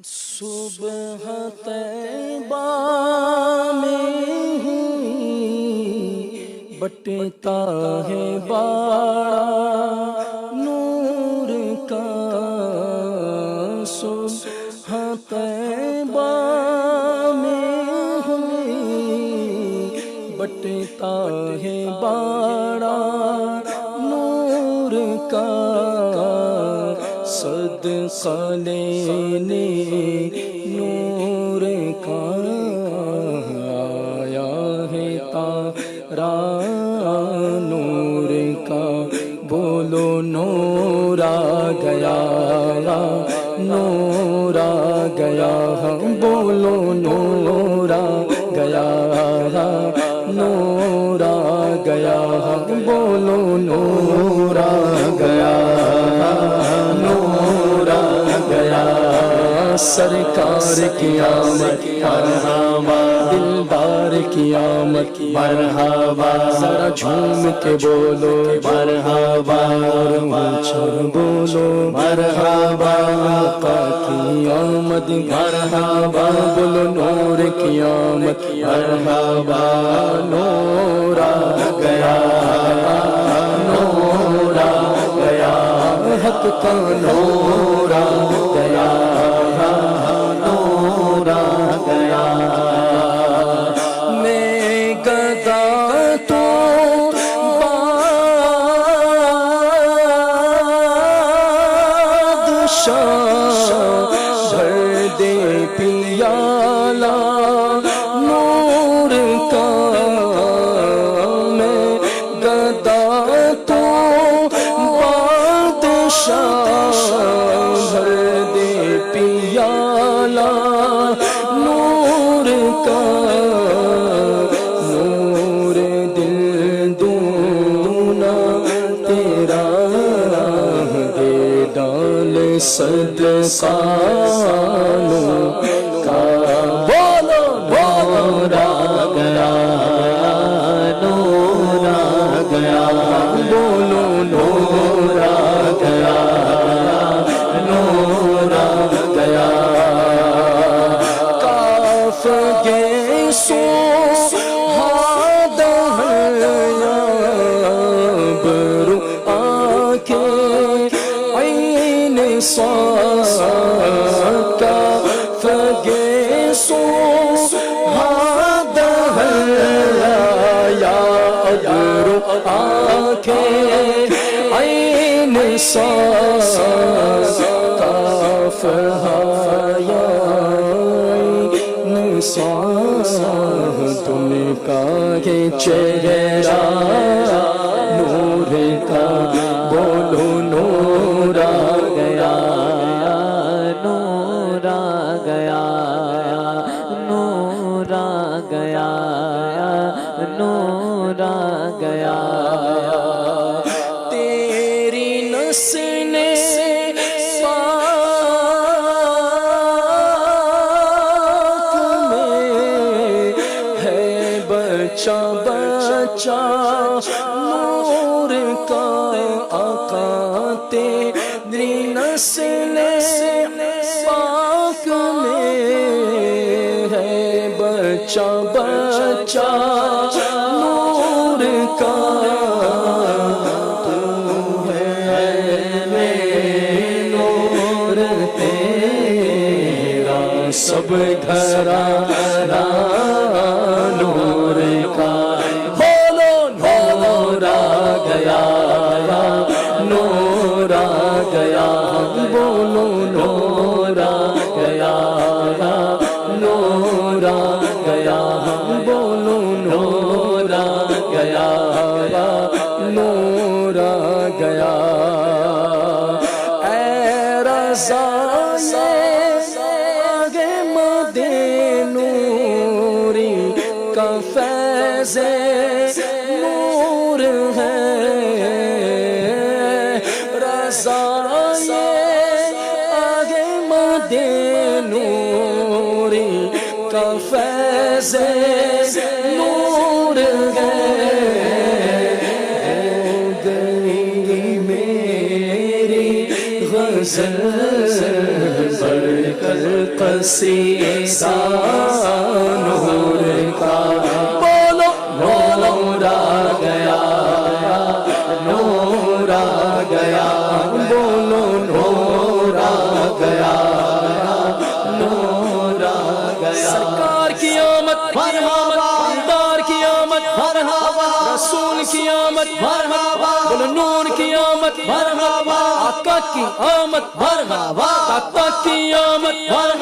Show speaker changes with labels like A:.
A: صبح طیبہ میں ہی بٹتا ہے باڑا نور کا، صبح طیبہ میں ہی بٹتا ہے باڑا نور کا، صدقہ لینے نور کا آیا ہے تارا نور کا، بولو نور آ گیا، نور آ گیا، بولو نور آ گیا، نور آ گیا، بولو نور آ گیا، نور آ گیا، سرکار کی آمد مرحبا، دلدار کی آمد مرحبا، ذرا جھوم کے بولو مرحبا، اور اونچا بولو مرحبا، آقا کی آمد مرحبا، بولو نور کی آمد مرحبا، نور آ گیا، نور آ گیا، حق کا نور آ گیا، نور آ گیا، میں گدا تو بادشاہ بھر دے پیالہ نور کا، میں گدا تو بھر دے پیالہ نور کا، نور دل دونا تیرا دے ڈال صدقہ نور کا، بولو نور آ گیا، نور آ گیا، بولو نور آ گیا، نور آ گیا، کاف گے سو ہادہ برو آنکھیں عین صاد، کاف گے سو ہادہ یا برو آنکھیں عین صاد، کاف یا عین صاد، تم کا ہے چہرہ نور کا، بولو نور آ گیا، نور آ گیا، نور آ گیا، نور آ گیا، تیری نسل بچہ بچہ نور کا، آقا تیری نسل پاک میں ہے بچہ بچہ نور کا، تو ہے نور تیرا سب گھرانہ نور کا، بولو نور آ گیا، نور آ گیا، بولو نور آ گیا، نور آ گیا، بولو نور آ گیا، نور آ گیا، اے رضا آگے مدے نوری کا فیض نور ہے، رضا آگے مدے نوری کا فیض نور ہے، ہو گئی میری غزل کل قصیدہ نور کا بولو نور آ گیا نور آ گیا بولو نور آ گیا نور آ گیا سرکار کی آمد مرحبا دار کی آمد مرحبا رسول کی آمد مرحبا بولو نور کی آمد مرحبا آقا کی آمد مرحبا آقا کی آمد مرحبا